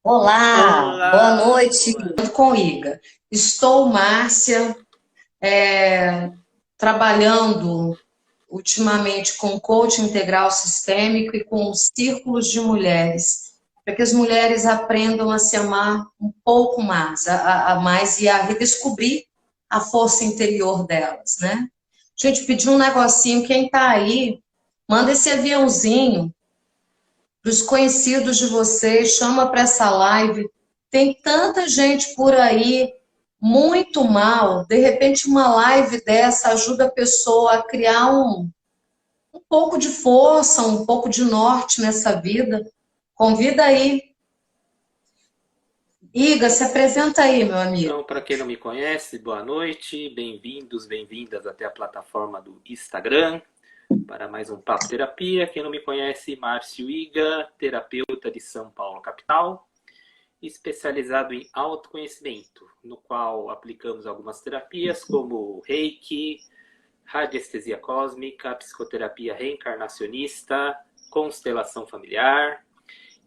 Olá, boa Olá, noite, com Iga. Estou, Márcia, trabalhando ultimamente com coaching integral sistêmico e com círculos de mulheres, para que as mulheres aprendam a se amar um pouco mais, a mais e a redescobrir a força interior delas, né? Gente, pedi um negocinho, quem tá aí, manda esse aviãozinho para os conhecidos de vocês, chama para essa live. Tem tanta gente por aí muito mal. De repente, uma live dessa ajuda a pessoa a criar um pouco de força, um pouco de norte nessa vida. Convida aí. Iga, se apresenta aí, meu amigo. então, para quem não me conhece, boa noite, bem-vindos, bem-vindas até a plataforma do Instagram para mais um Papo Terapia. Quem não me conhece, Márcio Iga, terapeuta de São Paulo, capital, especializado em autoconhecimento, no qual aplicamos algumas terapias como Reiki, radiestesia cósmica, psicoterapia reencarnacionista, constelação familiar,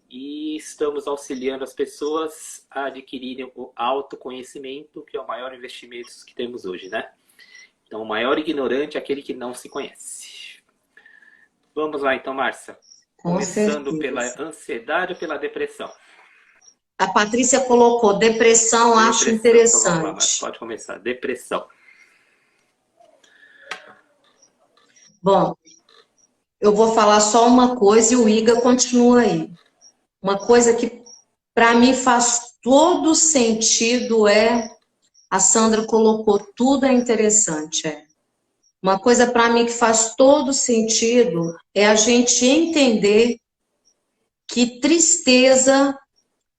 e estamos auxiliando as pessoas a adquirirem o autoconhecimento, que é o maior investimento que temos hoje, né? Então, o maior ignorante é aquele que não se conhece. Vamos lá, então, Márcia. Com Começando pela certeza. ansiedade ou pela depressão? A Patrícia colocou depressão, acho Depressão. Então, vamos lá, Márcia. interessante. Pode começar. Depressão. Bom, eu vou falar só uma coisa e o Iga continua aí. Uma coisa que para mim faz todo sentido a Sandra colocou tudo é interessante. Uma coisa para mim que faz todo sentido é a gente entender que tristeza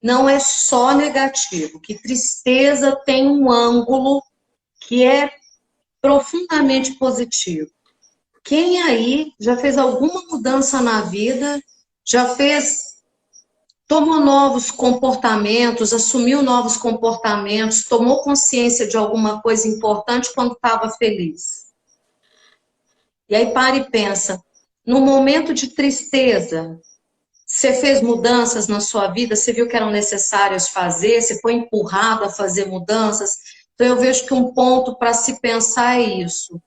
não é só negativo, que tristeza tem um ângulo que é profundamente positivo. Quem aí já fez alguma mudança na vida, já fez, tomou novos comportamentos, assumiu novos comportamentos, tomou consciência de alguma coisa importante quando estava feliz? E aí para e pensa, no momento de tristeza, você fez mudanças na sua vida, você viu que eram necessárias fazer, você foi empurrado a fazer mudanças. Então eu vejo que um ponto para se pensar é isso.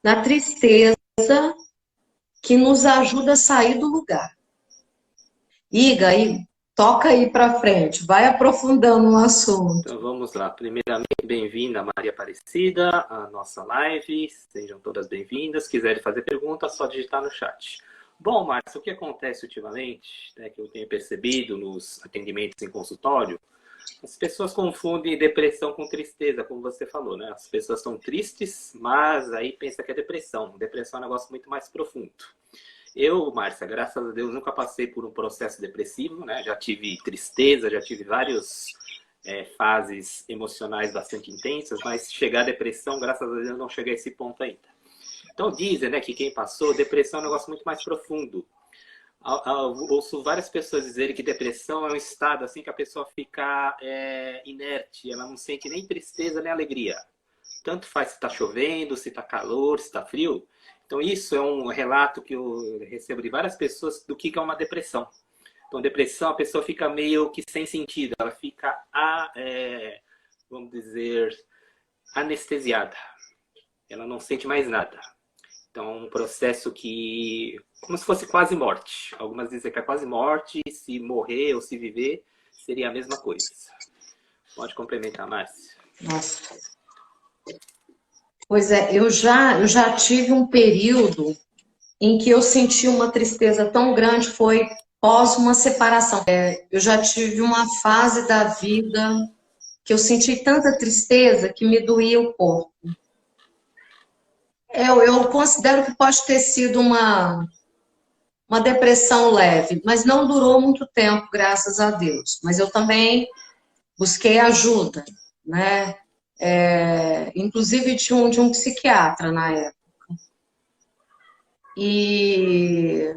Na tristeza que nos ajuda a sair do lugar. Iga, aí, toca aí para frente, vai aprofundando no assunto. Então, vamos lá. Primeiramente, bem-vinda, Maria Aparecida, à nossa live. Sejam todas bem-vindas. Se quiserem fazer perguntas, só digitar no chat. Bom, Márcio, o que acontece ultimamente, né, que eu tenho percebido nos atendimentos em consultório, as pessoas confundem depressão com tristeza, como você falou, né? As pessoas estão tristes, mas aí pensa que é depressão. Depressão é um negócio muito mais profundo. Eu, Márcia, graças a Deus, nunca passei por um processo depressivo, né? Já tive tristeza, já tive várias fases emocionais bastante intensas, mas chegar à depressão, graças a Deus, eu não cheguei a esse ponto ainda. Então dizem, né, que quem passou, depressão é um negócio muito mais profundo. Ouço várias pessoas dizerem que depressão é um estado assim que a pessoa fica inerte, ela não sente nem tristeza nem alegria. Tanto faz se está chovendo, se está calor, se está frio. Então isso é um relato que eu recebo de várias pessoas do que é uma depressão. Então depressão, a pessoa fica meio que sem sentido, ela fica, vamos dizer, anestesiada. Ela não sente mais nada. Então, é um processo que, como se fosse quase morte. Algumas dizem que é quase morte, se morrer ou se viver, seria a mesma coisa. Pode complementar, Márcia. Nossa. Pois é, eu já tive um período em que eu senti uma tristeza tão grande, foi pós uma separação. Eu já tive uma fase da vida que eu senti tanta tristeza que me doía o corpo. Eu considero que pode ter sido uma depressão leve, mas não durou muito tempo, graças a Deus. Mas eu também busquei ajuda, né? Inclusive de um psiquiatra na época. E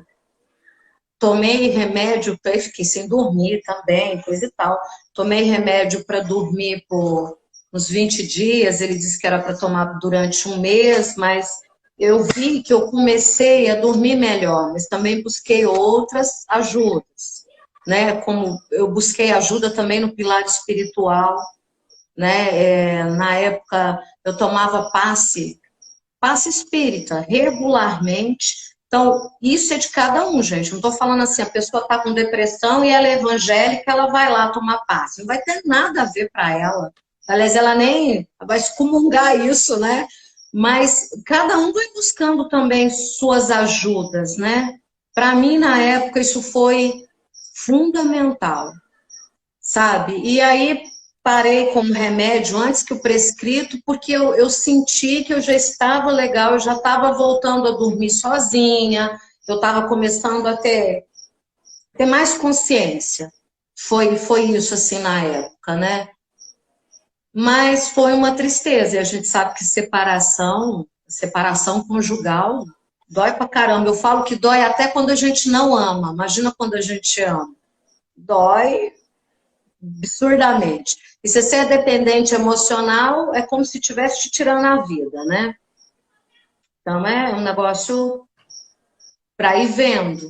tomei remédio, fiquei sem dormir também, coisa e tal. Tomei remédio para dormir por uns 20 dias, ele disse que era para tomar durante um mês, mas eu vi que eu comecei a dormir melhor, mas também busquei outras ajudas. né? Como eu busquei ajuda também no pilar espiritual, né? Na época eu tomava passe espírita regularmente. Então, isso é de cada um, gente. Não estou falando assim, a pessoa está com depressão e ela é evangélica, ela vai lá tomar passe. Não vai ter nada a ver para ela. Aliás, ela nem vai excomungar isso, né? Mas cada um vai buscando também suas ajudas, né? Para mim, na época, isso foi fundamental, sabe? E aí parei como remédio antes que o prescrito, porque eu senti que eu já estava legal, eu já estava voltando a dormir sozinha, eu estava começando a ter mais consciência. Foi isso, assim, na época, né? Mas foi uma tristeza, e a gente sabe que separação conjugal, dói pra caramba. Eu falo que dói até quando a gente não ama. Imagina quando a gente ama. Dói absurdamente. E se você é dependente emocional, é como se estivesse te tirando a vida, né? Então é um negócio para ir vendo.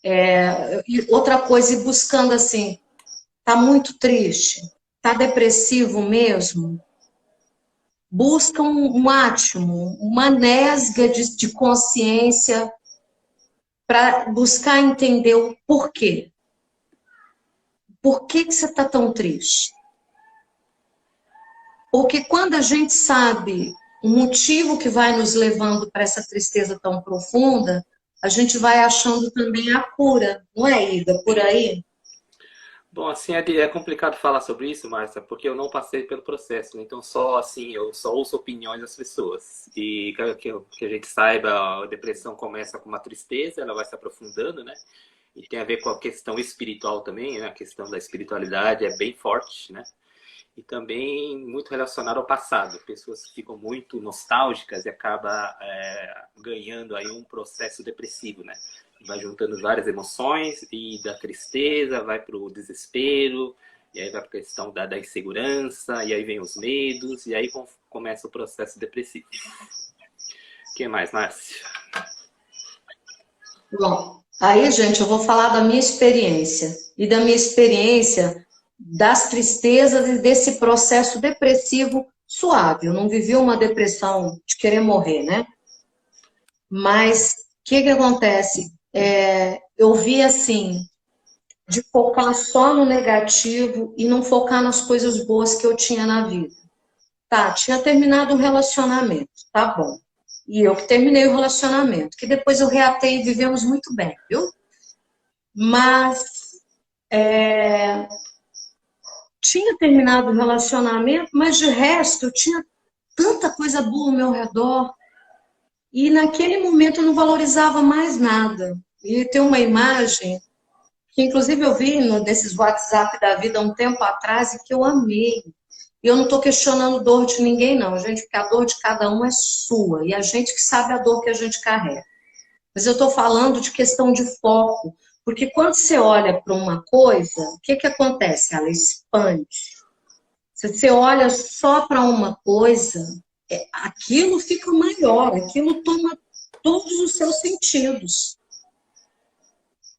E outra coisa, ir buscando assim, tá muito triste, tá depressivo mesmo, busca um átimo, uma nesga de consciência para buscar entender o porquê. Por que você está tão triste? Porque quando a gente sabe o motivo que vai nos levando para essa tristeza tão profunda, a gente vai achando também a cura, não é, Ida? Por aí? Bom, assim, é complicado falar sobre isso, Márcia, porque eu não passei pelo processo, né? Então só assim, eu só ouço opiniões das pessoas. E que a gente saiba, a depressão começa com uma tristeza, ela vai se aprofundando, né? E tem a ver com a questão espiritual também, né? A questão da espiritualidade é bem forte, né? E também muito relacionado ao passado. Pessoas que ficam muito nostálgicas e acaba ganhando aí um processo depressivo, né? Vai juntando várias emoções e da tristeza, vai para o desespero, e aí vai para a questão da insegurança, e aí vem os medos, e aí começa o processo depressivo. O que mais, Márcia? Bom, aí, gente, eu vou falar da minha experiência. E da minha experiência das tristezas e desse processo depressivo suave. Eu não vivi uma depressão de querer morrer, né? Mas o que acontece? Eu vi assim, de focar só no negativo e não focar nas coisas boas que eu tinha na vida. Tá, tinha terminado um relacionamento, tá bom. E eu que terminei o relacionamento, que depois eu reatei e vivemos muito bem, viu? Mas tinha terminado o relacionamento, mas de resto eu tinha tanta coisa boa ao meu redor. E naquele momento eu não valorizava mais nada. E tem uma imagem que inclusive eu vi nesses WhatsApp da vida há um tempo atrás e que eu amei. E eu não estou questionando dor de ninguém, não, gente, porque a dor de cada um é sua. E a gente que sabe a dor que a gente carrega. Mas eu estou falando de questão de foco. Porque quando você olha para uma coisa, o que acontece? Ela expande. Se você olha só para uma coisa, aquilo fica maior, aquilo toma todos os seus sentidos.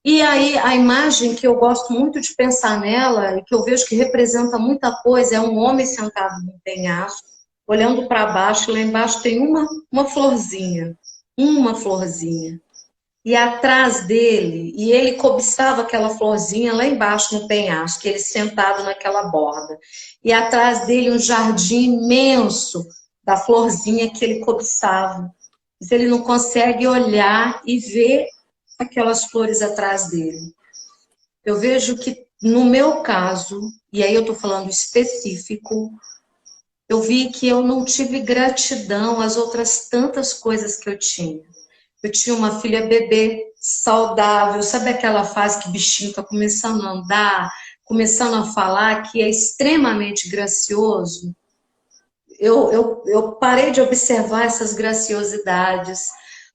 E aí, a imagem que eu gosto muito de pensar nela, e que eu vejo que representa muita coisa, é um homem sentado num penhasco, olhando para baixo, lá embaixo tem uma florzinha. Uma florzinha. E atrás dele, e ele cobiçava aquela florzinha lá embaixo no penhasco, ele sentado naquela borda. E atrás dele um jardim imenso da florzinha que ele cobiçava. Mas ele não consegue olhar e ver aquelas flores atrás dele. Eu vejo que, no meu caso, e aí eu estou falando específico, eu vi que eu não tive gratidão às outras tantas coisas que eu tinha. Eu tinha uma filha bebê, saudável, sabe aquela fase que o bichinho está começando a andar, começando a falar, que é extremamente gracioso. Eu parei de observar essas graciosidades.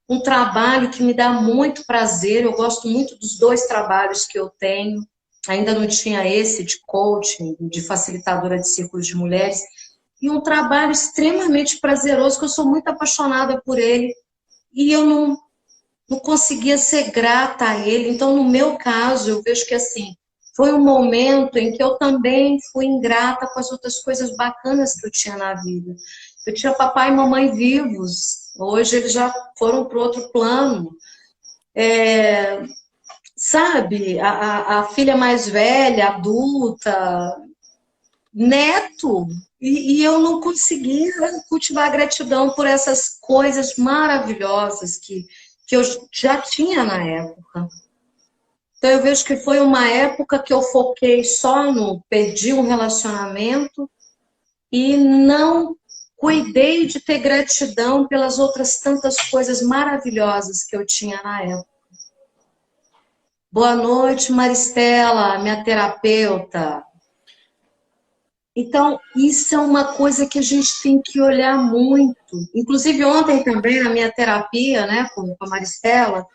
Um trabalho que me dá muito prazer, eu gosto muito dos dois trabalhos que eu tenho. Ainda não tinha esse de coaching, de facilitadora de círculos de mulheres. E um trabalho extremamente prazeroso, que eu sou muito apaixonada por ele. E eu não conseguia ser grata a ele. Então, no meu caso, eu vejo que assim, foi um momento em que eu também fui ingrata com as outras coisas bacanas que eu tinha na vida. Eu tinha papai e mamãe vivos, hoje eles já foram para outro plano. Sabe, a filha mais velha, adulta, neto, e eu não conseguia cultivar gratidão por essas coisas maravilhosas que eu já tinha na época. Então eu vejo que foi uma época que eu foquei só no perdi um relacionamento e não cuidei de ter gratidão pelas outras tantas coisas maravilhosas que eu tinha na época. Boa noite, Maristela, minha terapeuta. Então, isso é uma coisa que a gente tem que olhar muito. Inclusive, ontem também, na minha terapia, né, com a Maristela,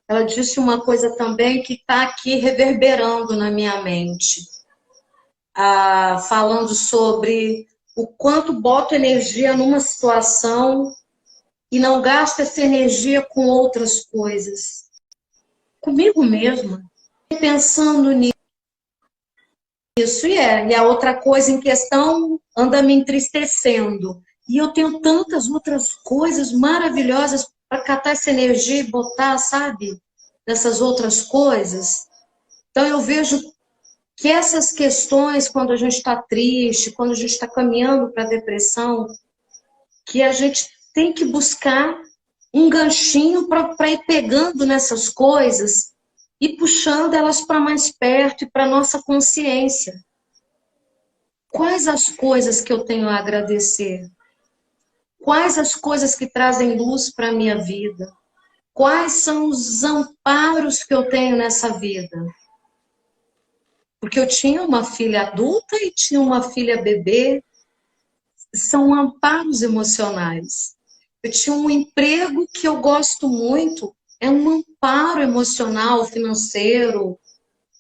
ela disse uma coisa também que está aqui reverberando na minha mente. Falando sobre o quanto boto energia numa situação e não gasto essa energia com outras coisas. Comigo mesma, pensando nisso. E a outra coisa em questão anda me entristecendo. E eu tenho tantas outras coisas maravilhosas para catar essa energia e botar, sabe, nessas outras coisas. Então eu vejo que essas questões, quando a gente está triste, quando a gente está caminhando para a depressão, que a gente tem que buscar um ganchinho para ir pegando nessas coisas e puxando elas para mais perto e para a nossa consciência. Quais as coisas que eu tenho a agradecer? Quais as coisas que trazem luz para a minha vida? Quais são os amparos que eu tenho nessa vida? Porque eu tinha uma filha adulta e tinha uma filha bebê. São amparos emocionais. Eu tinha um emprego que eu gosto muito, é um amparo emocional, financeiro,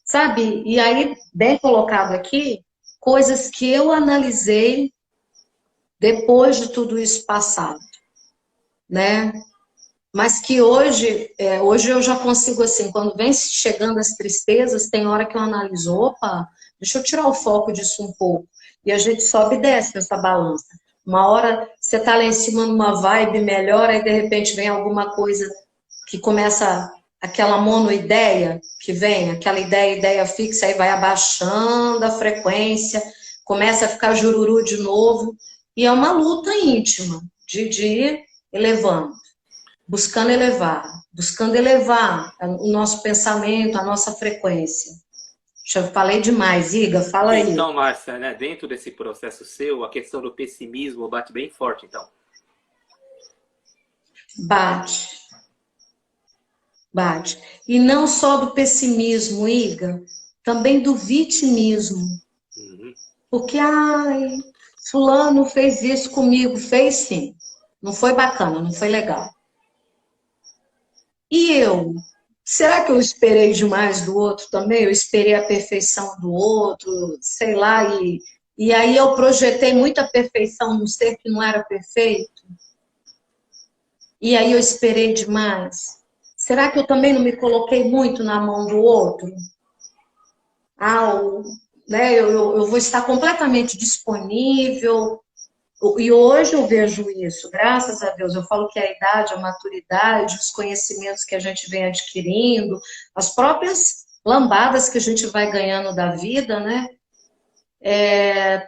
sabe? E aí, bem colocado aqui, coisas que eu analisei depois de tudo isso passado, né? Mas que hoje eu já consigo, assim, quando vem chegando as tristezas, tem hora que eu analiso, opa, deixa eu tirar o foco disso um pouco. E a gente sobe e desce nessa balança. Uma hora você tá lá em cima numa vibe melhor, aí de repente vem alguma coisa que começa aquela monoideia que vem, aquela ideia fixa, aí vai abaixando a frequência, começa a ficar jururu de novo. E é uma luta íntima de ir elevando. Buscando elevar o nosso pensamento, a nossa frequência. Já falei demais, Iga, fala aí. Então, Márcia, né, dentro desse processo seu, a questão do pessimismo bate bem forte, então. Bate. E não só do pessimismo, Iga, também do vitimismo. Uhum. Porque, fulano fez isso comigo, fez sim. Não foi bacana, não foi legal. E eu? Será que eu esperei demais do outro também? Eu esperei a perfeição do outro, sei lá, e aí eu projetei muita perfeição num ser que não era perfeito? E aí eu esperei demais? Será que eu também não me coloquei muito na mão do outro? Eu vou estar completamente disponível. E hoje eu vejo isso, graças a Deus. Eu falo que a idade, a maturidade, os conhecimentos que a gente vem adquirindo, as próprias lambadas que a gente vai ganhando da vida, né?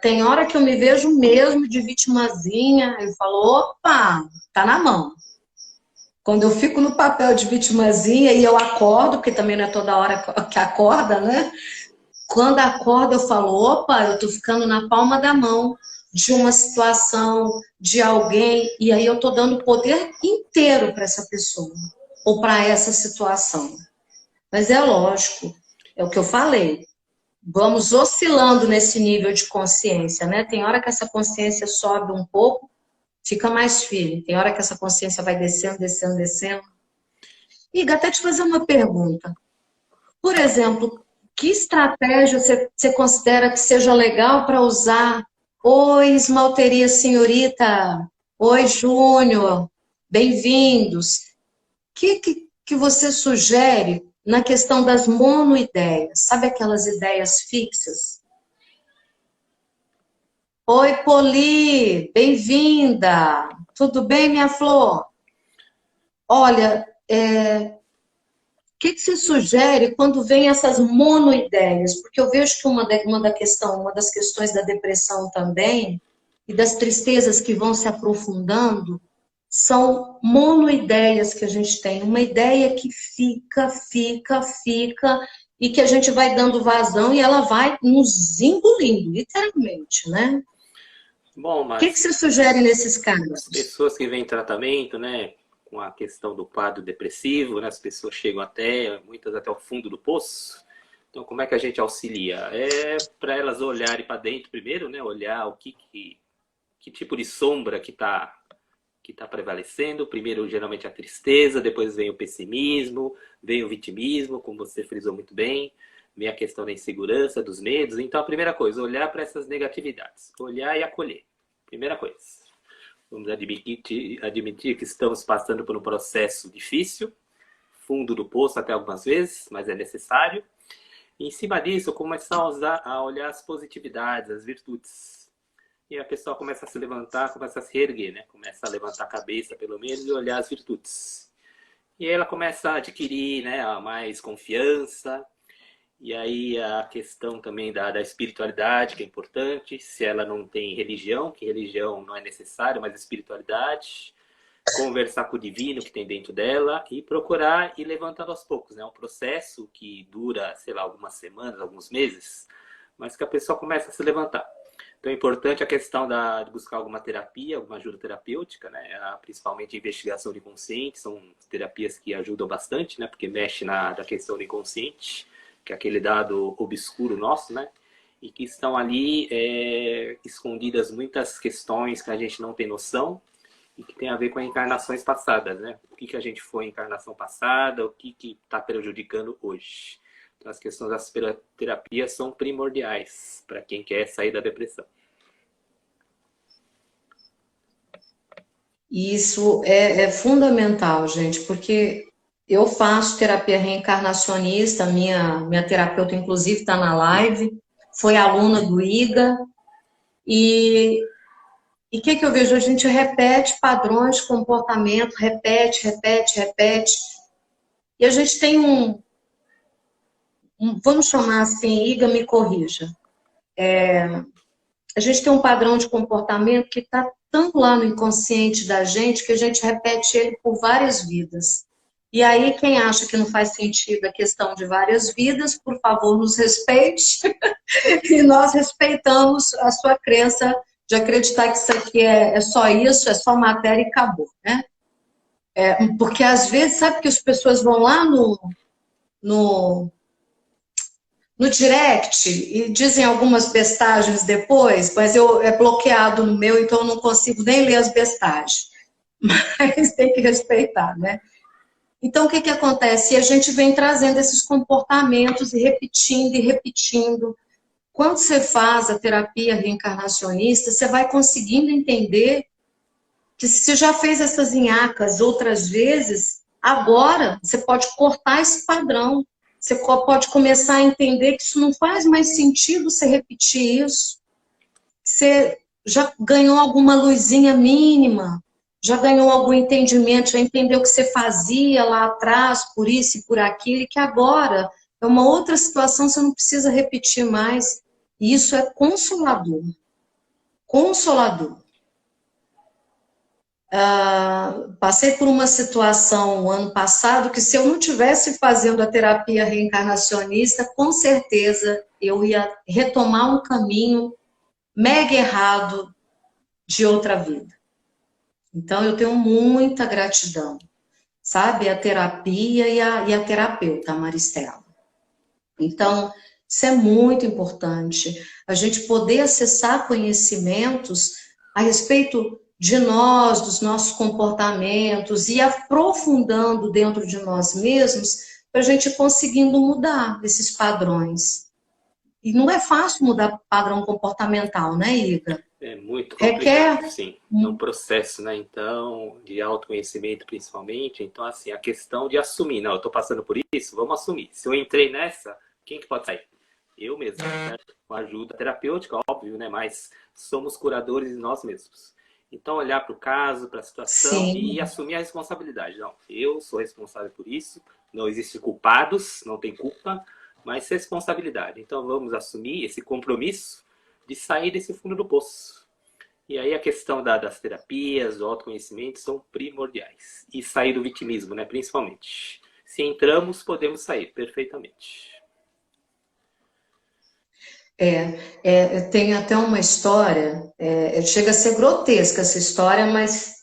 Tem hora que eu me vejo mesmo de vitimazinha, eu falo, opa, tá na mão. Quando eu fico no papel de vitimazinha e eu acordo, porque também não é toda hora que acorda, né? Quando acordo eu falo, opa, eu tô ficando na palma da mão de uma situação, de alguém, e aí eu estou dando o poder inteiro para essa pessoa, ou para essa situação. Mas é lógico, é o que eu falei, vamos oscilando nesse nível de consciência, né? Tem hora que essa consciência sobe um pouco, fica mais firme, tem hora que essa consciência vai descendo. Iga, até te fazer uma pergunta. Por exemplo, que estratégia você considera que seja legal para usar? Oi, Esmalteria Senhorita. Oi, Júnior. Bem-vindos. Que que você sugere na questão das monoideias? Sabe aquelas ideias fixas? Oi, Poli, bem-vinda. Tudo bem, minha flor? Olha, o que você sugere quando vem essas monoideias? Porque eu vejo que uma das questões da depressão também, e das tristezas que vão se aprofundando, são monoideias que a gente tem. Uma ideia que fica, e que a gente vai dando vazão e ela vai nos engolindo, literalmente, né? Bom, O que você sugere nesses casos? As pessoas que vêm em tratamento, né, com a questão do quadro depressivo, né, as pessoas chegam muitas até o fundo do poço. Então, como é que a gente auxilia? É para elas olharem para dentro primeiro, né, olhar que tipo de sombra que tá prevalecendo. Primeiro, geralmente, a tristeza, depois vem o pessimismo, vem o vitimismo, como você frisou muito bem, vem a questão da insegurança, dos medos. Então, a primeira coisa, olhar para essas negatividades, olhar e acolher. Primeira coisa. Vamos admitir que estamos passando por um processo difícil, fundo do poço até algumas vezes, mas é necessário. E, em cima disso, começar a olhar as positividades, as virtudes. E a pessoa começa a se levantar, começa a se erguer, né? Começa a levantar a cabeça, pelo menos, e olhar as virtudes. E aí ela começa a adquirir, né, mais confiança. E aí a questão também da espiritualidade, que é importante. Se ela não tem religião, que religião não é necessário, mas espiritualidade. Conversar com o divino que tem dentro dela e procurar ir levantando aos poucos, né? É um processo que dura, sei lá, algumas semanas, alguns meses, mas que a pessoa começa a se levantar. Então é importante a questão de buscar alguma terapia, alguma ajuda terapêutica, né? Principalmente investigação de inconsciente, são terapias que ajudam bastante, né? Porque mexe na questão do inconsciente, que é aquele dado obscuro nosso, né? E que estão ali escondidas muitas questões que a gente não tem noção e que tem a ver com encarnações passadas, né? O que a gente foi em encarnação passada, o que está prejudicando hoje. Então, as questões das terapias são primordiais para quem quer sair da depressão. Isso é fundamental, gente, porque eu faço terapia reencarnacionista, minha terapeuta, inclusive, está na live, foi aluna do IGA, e o que eu vejo? A gente repete padrões de comportamento, repete, e a gente tem vamos chamar assim, IGA me corrija, a gente tem um padrão de comportamento que está tão lá no inconsciente da gente que a gente repete ele por várias vidas. E aí, quem acha que não faz sentido a questão de várias vidas, por favor, nos respeite. E nós respeitamos a sua crença de acreditar que isso aqui é só isso, é só matéria e acabou, né? Porque às vezes, sabe que as pessoas vão lá no direct e dizem algumas bestagens depois, mas é bloqueado no meu, então eu não consigo nem ler as bestagens. Mas tem que respeitar, né? Então, o que acontece? E a gente vem trazendo esses comportamentos e repetindo. Quando você faz a terapia reencarnacionista, você vai conseguindo entender que se você já fez essas nhacas outras vezes, agora você pode cortar esse padrão. Você pode começar a entender que isso não faz mais sentido você repetir isso. Você já ganhou alguma luzinha mínima, já ganhou algum entendimento, já entendeu o que você fazia lá atrás, por isso e por aquilo, e que agora é uma outra situação, você não precisa repetir mais. E isso é consolador. Consolador. Passei por uma situação no ano passado que se eu não tivesse fazendo a terapia reencarnacionista, com certeza eu ia retomar um caminho mega errado de outra vida. Então eu tenho muita gratidão, sabe? A terapia e a terapeuta, a Maristela. Então, isso é muito importante, a gente poder acessar conhecimentos a respeito de nós, dos nossos comportamentos e aprofundando dentro de nós mesmos para a gente conseguindo mudar esses padrões. E não é fácil mudar padrão comportamental, né, Iga? É muito Requer. complicado, sim. É um processo, né? Então, de autoconhecimento principalmente. Então, assim, a questão de assumir. Não, eu tô passando por isso, vamos assumir. Se eu entrei nessa, quem que pode sair? Eu mesmo, né? Com ajuda terapêutica, óbvio, né? Mas somos curadores de nós mesmos. Então, olhar para o caso, para a situação Sim. e assumir a responsabilidade. Não, eu sou responsável por isso. Não existe culpados, não tem culpa, mas responsabilidade. Então, vamos assumir esse compromisso de sair desse fundo do poço. E aí a questão das terapias, do autoconhecimento são primordiais. E sair do vitimismo, né, principalmente. Se entramos, podemos sair perfeitamente. Tem até uma história, chega a ser grotesca essa história, mas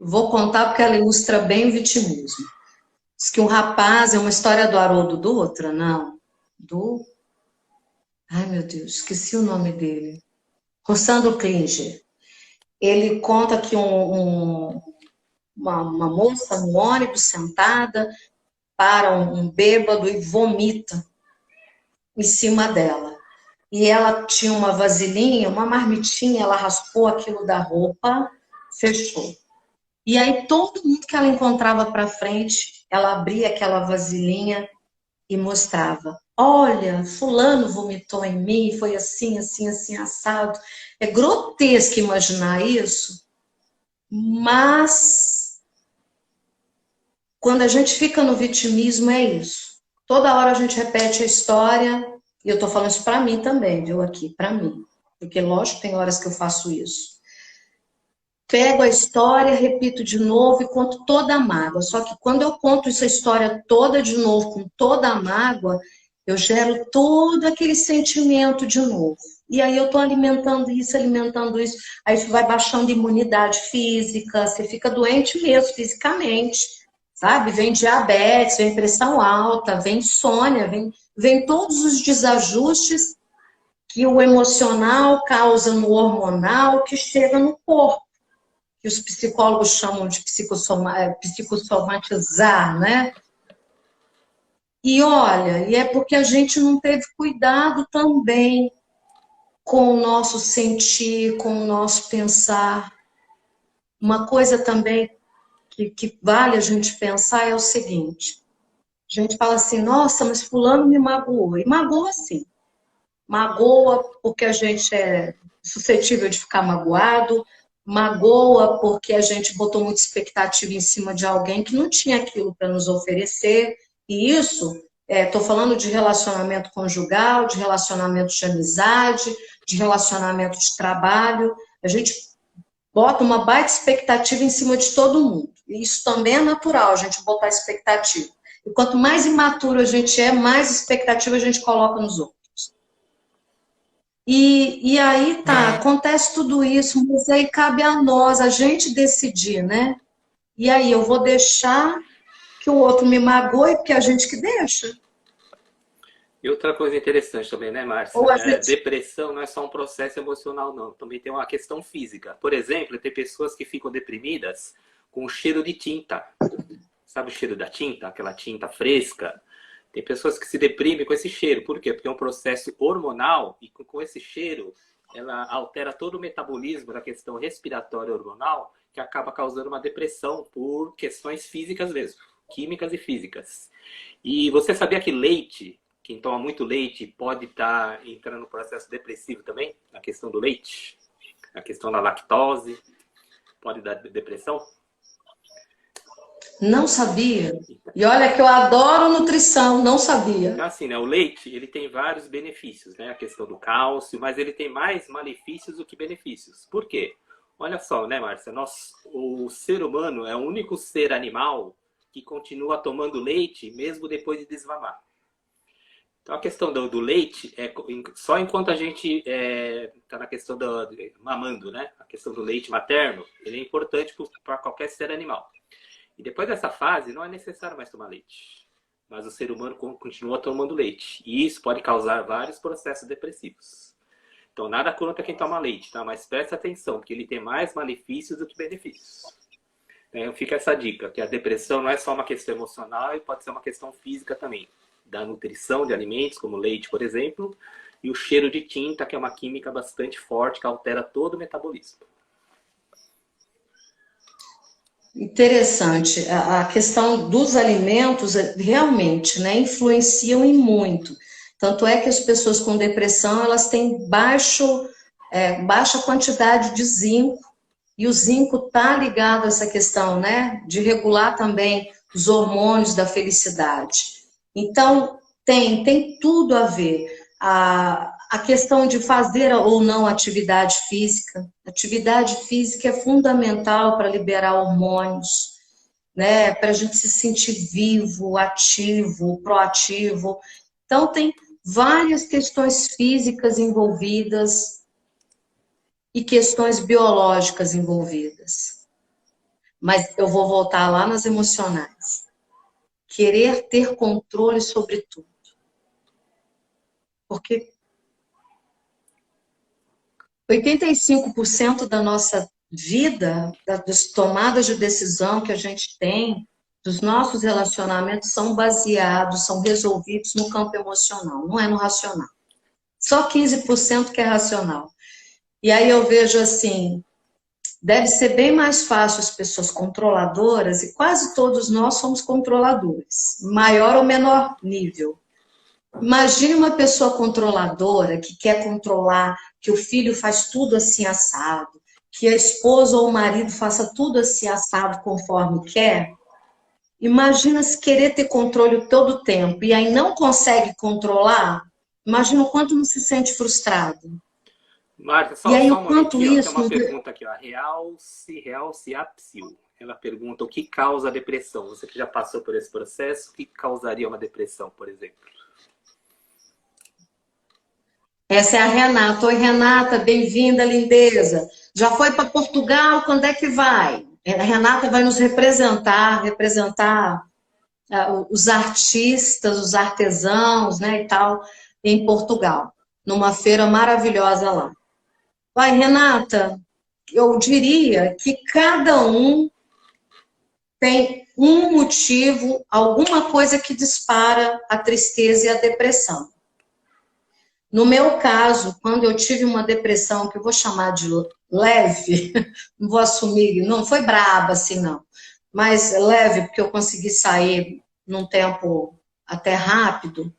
vou contar porque ela ilustra bem o vitimismo. Diz que um rapaz, é uma história do Haroldo Dutra, não, ai meu Deus, esqueci o nome dele, Rossandro Klinger. Ele conta que uma moça no ônibus sentada para um bêbado e vomita em cima dela. E ela tinha uma vasilhinha, uma marmitinha, ela raspou aquilo da roupa, fechou. E aí todo mundo que ela encontrava para frente, ela abria aquela vasilhinha e mostrava. Olha, fulano vomitou em mim, foi assim, assim, assim, assado. É grotesco imaginar isso, mas quando a gente fica no vitimismo é isso. Toda hora a gente repete a história, e eu estou falando isso para mim também, viu, aqui, para mim. Porque, lógico, tem horas que eu faço isso. Pego a história, repito de novo e conto toda a mágoa. Só que quando eu conto essa história toda de novo, com toda a mágoa, eu gero todo aquele sentimento de novo. E aí eu estou alimentando isso, aí isso vai baixando a imunidade física, você fica doente mesmo fisicamente, sabe? Vem diabetes, vem pressão alta, vem insônia, vem todos os desajustes que o emocional causa no hormonal que chega no corpo, que os psicólogos chamam de psicossomatizar, né? E olha, e é porque a gente não teve cuidado também com o nosso sentir, com o nosso pensar. Uma coisa também que vale a gente pensar é o seguinte: a gente fala assim, nossa, mas fulano me magoou. E magoa sim. Magoa porque a gente é suscetível de ficar magoado, magoa porque a gente botou muita expectativa em cima de alguém que não tinha aquilo para nos oferecer. E isso, estou falando de relacionamento conjugal, de relacionamento de amizade, de relacionamento de trabalho. A gente bota uma baita expectativa em cima de todo mundo. E isso também é natural, a gente botar expectativa. E quanto mais imaturo a gente é, mais expectativa a gente coloca nos outros. E aí tá, acontece tudo isso, mas aí cabe a nós, a gente decidir, né? E aí eu vou deixar que o outro me magoe, porque é a gente que deixa. E outra coisa interessante também, né, Márcia? Ou a gente... Depressão não é só um processo emocional, não. Também tem uma questão física. Por exemplo, tem pessoas que ficam deprimidas com o cheiro de tinta. Sabe o cheiro da tinta? Aquela tinta fresca. Tem pessoas que se deprimem com esse cheiro. Por quê? Porque é um processo hormonal e com esse cheiro ela altera todo o metabolismo da questão respiratória hormonal que acaba causando uma depressão por questões físicas mesmo, químicas e físicas. E você sabia que leite, quem toma muito leite pode estar entrando no processo depressivo também? A questão do leite, a questão da lactose, pode dar depressão? Não sabia. E olha que eu adoro nutrição, não sabia. Então, assim, né, o leite, ele tem vários benefícios, né? A questão do cálcio, mas ele tem mais malefícios do que benefícios. Por quê? Olha só, né, Márcia? O ser humano é o único ser animal que continua tomando leite mesmo depois de desmamar. Então, a questão do leite é só enquanto a gente está na questão do mamando, né? A questão do leite materno, ele é importante para qualquer ser animal. E depois dessa fase, não é necessário mais tomar leite. Mas o ser humano continua tomando leite. E isso pode causar vários processos depressivos. Então, nada contra quem toma leite, tá? Mas preste atenção, porque ele tem mais malefícios do que benefícios. Então, fica essa dica, que a depressão não é só uma questão emocional e pode ser uma questão física também. Da nutrição de alimentos, como leite, por exemplo, e o cheiro de tinta, que é uma química bastante forte, que altera todo o metabolismo. Interessante. A questão dos alimentos realmente, né, influenciam em muito. Tanto é que as pessoas com depressão, elas têm baixa quantidade de zinco, e o zinco está ligado a essa questão, né, de regular também os hormônios da felicidade. Então, tem tudo a ver. A questão de fazer ou não atividade física. Atividade física é fundamental para liberar hormônios, né, para a gente se sentir vivo, ativo, proativo. Então, tem várias questões físicas envolvidas e questões biológicas envolvidas. Mas eu vou voltar lá nas emocionais. Querer ter controle sobre tudo. Porque 85% da nossa vida, das tomadas de decisão que a gente tem, dos nossos relacionamentos, são baseados, são resolvidos no campo emocional, não é no racional. Só 15% que é racional. E aí eu vejo assim, deve ser bem mais fácil as pessoas controladoras, e quase todos nós somos controladores, maior ou menor nível. Imagine uma pessoa controladora que quer controlar, que o filho faz tudo assim assado, que a esposa ou o marido faça tudo assim assado conforme quer. Imagina se querer ter controle todo o tempo e aí não consegue controlar, imagina o quanto não se sente frustrado. Marta, E aí só o um quanto momentinho, ó, tem isso... uma pergunta aqui, ó, Realce Apsil. Ela pergunta o que causa a depressão. Você que já passou por esse processo, o que causaria uma depressão, por exemplo? Essa é a Renata. Oi, Renata, bem-vinda, lindeza. Já foi para Portugal? Quando é que vai? A Renata vai nos representar os artistas, os artesãos, né, e tal, em Portugal, numa feira maravilhosa lá. Vai, Renata, eu diria que cada um tem um motivo, alguma coisa que dispara a tristeza e a depressão. No meu caso, quando eu tive uma depressão, que eu vou chamar de leve, não vou assumir, não foi braba assim não, mas leve, porque eu consegui sair num tempo até rápido,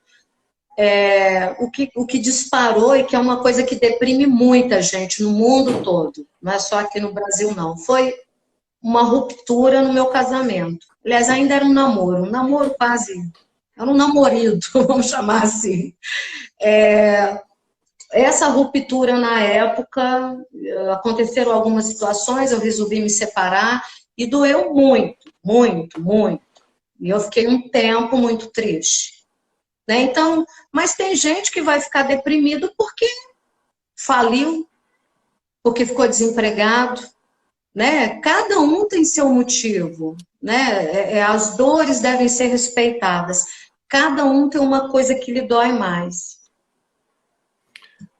o que disparou e que é uma coisa que deprime muita gente no mundo todo, não é só aqui no Brasil não, foi uma ruptura no meu casamento. Aliás, ainda era um namoro quase, era um namorido, vamos chamar assim. Essa ruptura na época, aconteceram algumas situações, eu resolvi me separar e doeu muito, muito, muito. E eu fiquei um tempo muito triste. Né? Então, mas tem gente que vai ficar deprimido porque faliu, porque ficou desempregado, né? Cada um tem seu motivo, né? As dores devem ser respeitadas. Cada um tem uma coisa que lhe dói mais.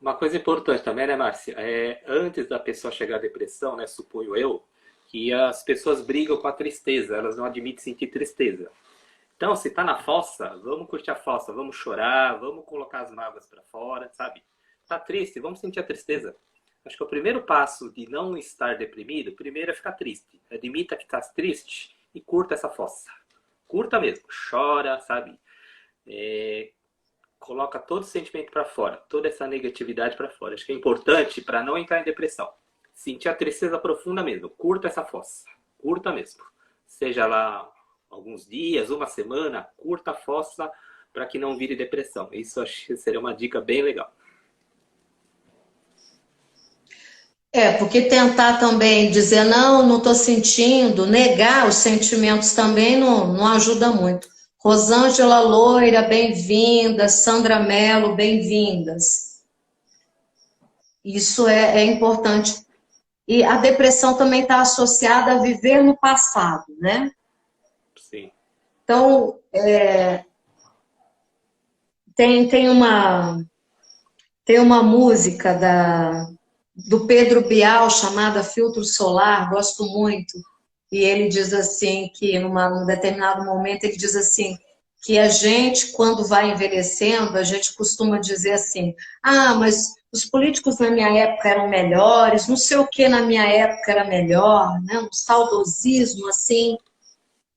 Uma coisa importante também, né, Márcia? Antes da pessoa chegar à depressão, né, suponho eu, que as pessoas brigam com a tristeza, elas não admitem sentir tristeza. Então, se tá na fossa, vamos curtir a fossa, vamos chorar, vamos colocar as mágoas para fora, sabe? Tá triste, vamos sentir a tristeza. Acho que o primeiro passo de não estar deprimido, primeiro é ficar triste. Admita que tá triste e curta essa fossa. Curta mesmo, chora, sabe? Coloca todo o sentimento para fora, toda essa negatividade para fora. Acho que é importante para não entrar em depressão. Sentir a tristeza profunda mesmo, curta essa fossa, curta mesmo. Seja lá alguns dias, uma semana, curta a fossa para que não vire depressão. Isso acho que seria uma dica bem legal. Porque tentar também dizer não estou sentindo, negar os sentimentos também não ajuda muito. Rosângela Loira, bem-vinda. Sandra Mello, bem-vindas. Isso é importante. E a depressão também está associada a viver no passado, né? Sim. Então, tem uma música do Pedro Bial chamada Filtro Solar, gosto muito. E ele diz assim, que num determinado momento, ele diz assim, que a gente, quando vai envelhecendo, a gente costuma dizer assim, ah, mas os políticos na minha época eram melhores, não sei o que na minha época era melhor, né? Um saudosismo, assim,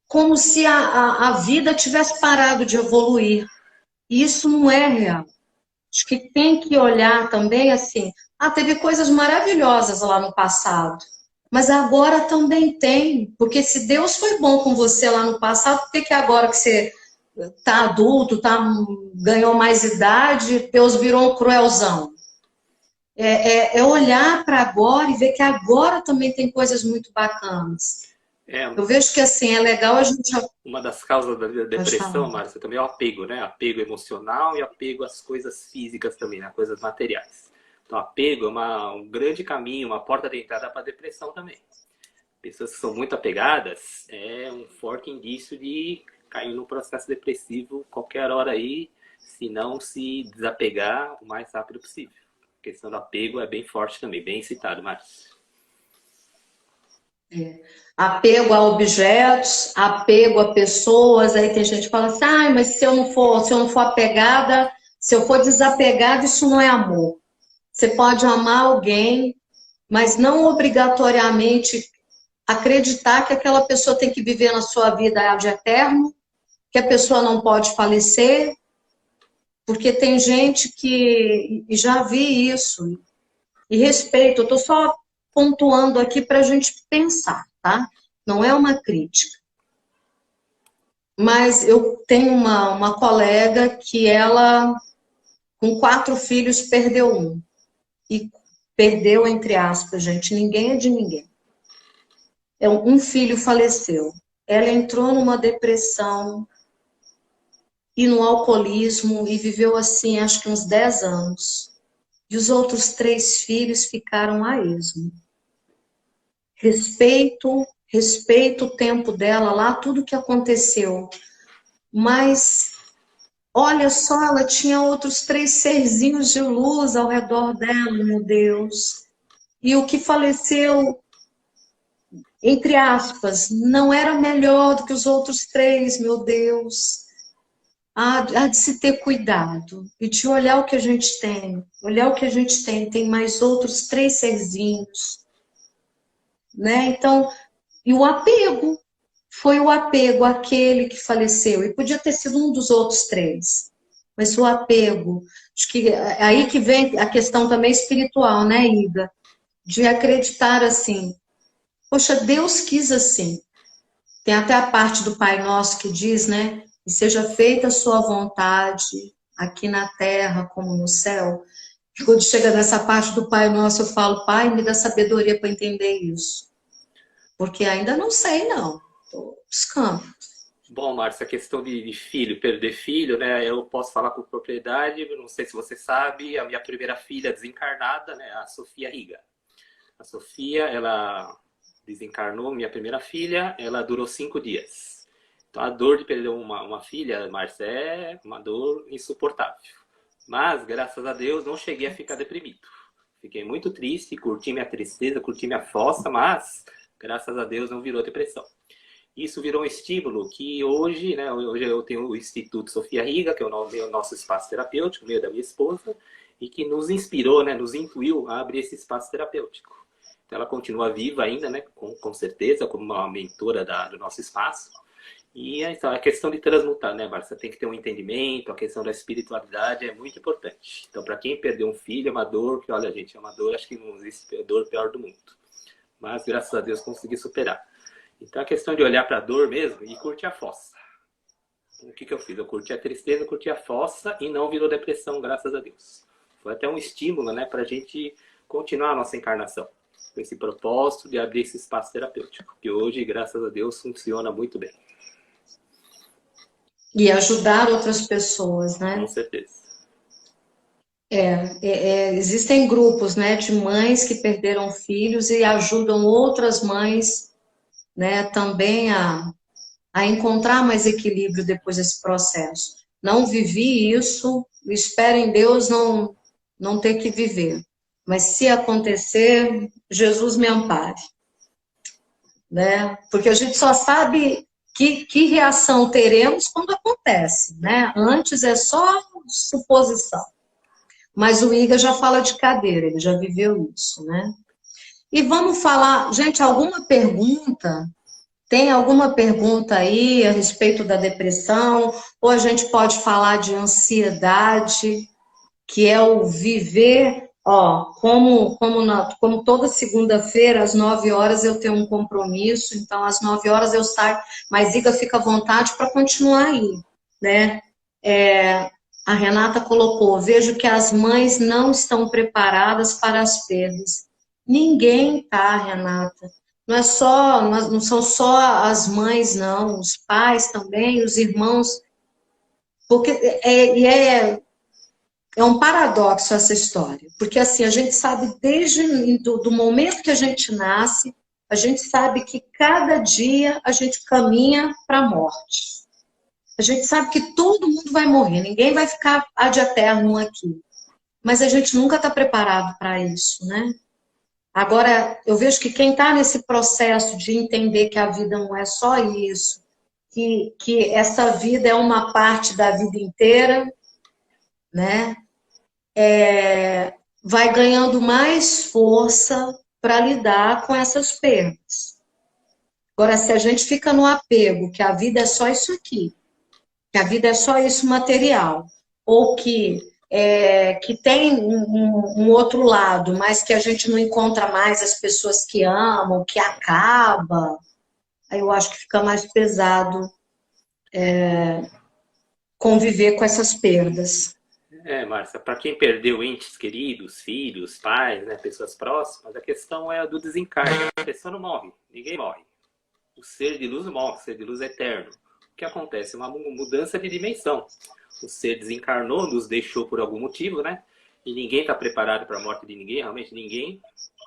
como se a vida tivesse parado de evoluir. E isso não é real. Acho que tem que olhar também assim, teve coisas maravilhosas lá no passado, mas agora também tem, porque se Deus foi bom com você lá no passado, por que agora que você tá adulto, ganhou mais idade, Deus virou um cruelzão? É olhar para agora e ver que agora também tem coisas muito bacanas. Eu vejo que assim, é legal a gente... Uma das causas da depressão, Márcia, também é o apego, né? Apego emocional e apego às coisas físicas também, né? Coisas materiais. Então, apego é um grande caminho, uma porta de entrada para a depressão também. Pessoas que são muito apegadas é um forte indício de cair no processo depressivo qualquer hora aí, se não se desapegar o mais rápido possível. A questão do apego é bem forte também, bem citado, Márcio. Apego a objetos, apego a pessoas, aí tem gente que fala assim, mas se eu não for apegada, se eu for desapegada, isso não é amor. Você pode amar alguém, mas não obrigatoriamente acreditar que aquela pessoa tem que viver na sua vida de eterno, que a pessoa não pode falecer, porque tem gente que, e já vi isso, e respeito, eu estou só pontuando aqui para a gente pensar, tá? Não é uma crítica. Mas eu tenho uma colega que ela, com 4 filhos, perdeu um. E perdeu, entre aspas, gente, ninguém é de ninguém. Um filho faleceu. Ela entrou numa depressão e no alcoolismo e viveu assim, acho que uns 10 anos. E os outros 3 filhos ficaram a esmo. Respeito o tempo dela lá, tudo que aconteceu. Mas, olha só, ela tinha outros 3 serzinhos de luz ao redor dela, meu Deus. E o que faleceu, entre aspas, não era melhor do que os outros 3, meu Deus. Há de se ter cuidado e de olhar o que a gente tem. Olhar o que a gente tem mais outros 3 serzinhos. Né? Então, e o apego, foi o apego àquele que faleceu, e podia ter sido um dos outros 3, mas o apego, acho que é aí que vem a questão também espiritual, né, Ida? De acreditar assim, poxa, Deus quis assim. Tem até a parte do Pai Nosso que diz, né, e seja feita a sua vontade, aqui na terra como no céu. E quando chega nessa parte do Pai Nosso, eu falo, Pai, me dá sabedoria para entender isso. Porque ainda não sei, não. Estou buscando. Bom, Márcia, a questão de filho, perder filho, né? Eu posso falar com propriedade, não sei se você sabe, a minha primeira filha desencarnada, né? A Sofia Riga. A Sofia, ela desencarnou, minha primeira filha, ela durou 5 dias. Então, a dor de perder uma filha, Márcia, é uma dor insuportável. Mas, graças a Deus, não cheguei a ficar deprimido. Fiquei muito triste, curti minha tristeza, curti minha fossa, mas, graças a Deus, não virou depressão. Isso virou um estímulo que hoje, né, hoje eu tenho o Instituto Sofia Riga, que é o nosso espaço terapêutico, meio da minha esposa, e que nos inspirou, né, nos intuiu a abrir esse espaço terapêutico. Então, ela continua viva ainda, né, com certeza, como uma mentora do nosso espaço. E então, a questão de transmutar, né, Márcia? Tem que ter um entendimento, a questão da espiritualidade é muito importante. Então, para quem perdeu um filho, é uma dor que, olha, gente, é uma dor, acho que não existe dor pior do mundo. Mas, graças a Deus, consegui superar. Então, a questão de olhar para a dor mesmo e curtir a fossa. O que eu fiz? Eu curti a tristeza, curti a fossa e não virou depressão, graças a Deus. Foi até um estímulo, né, para a gente continuar a nossa encarnação. Com esse propósito de abrir esse espaço terapêutico, que hoje, graças a Deus, funciona muito bem. E ajudar outras pessoas, né? Com certeza. Existem grupos, né, de mães que perderam filhos e ajudam outras mães, né, também a encontrar mais equilíbrio depois desse processo. Não vivi isso, espero em Deus não ter que viver. Mas se acontecer, Jesus me ampare. Né? Porque a gente só sabe que reação teremos quando acontece, né? Antes é só suposição. Mas o Iga já fala de cadeira, ele já viveu isso, né? E vamos falar, gente, alguma pergunta? Tem alguma pergunta aí a respeito da depressão? Ou a gente pode falar de ansiedade, que é o viver, ó, como toda segunda-feira, às 9 horas, eu tenho um compromisso, então às 9 horas eu saio, mas Iga fica à vontade para continuar aí, né? A Renata colocou, vejo que as mães não estão preparadas para as perdas. Ninguém tá, Renata. Não são só as mães, não, os pais também, os irmãos, porque é um paradoxo essa história, porque assim, a gente sabe desde do momento que a gente nasce, a gente sabe que cada dia a gente caminha para a morte. A gente sabe que todo mundo vai morrer, ninguém vai ficar ad eterno aqui. Mas a gente nunca está preparado para isso, né? Agora, eu vejo que quem está nesse processo de entender que a vida não é só isso, que essa vida é uma parte da vida inteira, né? Vai ganhando mais força para lidar com essas perdas. Agora, se a gente fica no apego, que a vida é só isso aqui, que a vida é só isso material, ou que tem um outro lado, mas que a gente não encontra mais as pessoas que amam, que acaba, aí eu acho que fica mais pesado conviver com essas perdas. Márcia, para quem perdeu entes queridos, filhos, pais, né, pessoas próximas, a questão é a do desencarne. A pessoa não morre, ninguém morre. O ser de luz morre, o ser de luz é eterno. O que acontece? Uma mudança de dimensão. O ser desencarnou, nos deixou por algum motivo, né? E ninguém está preparado para a morte de ninguém, realmente ninguém.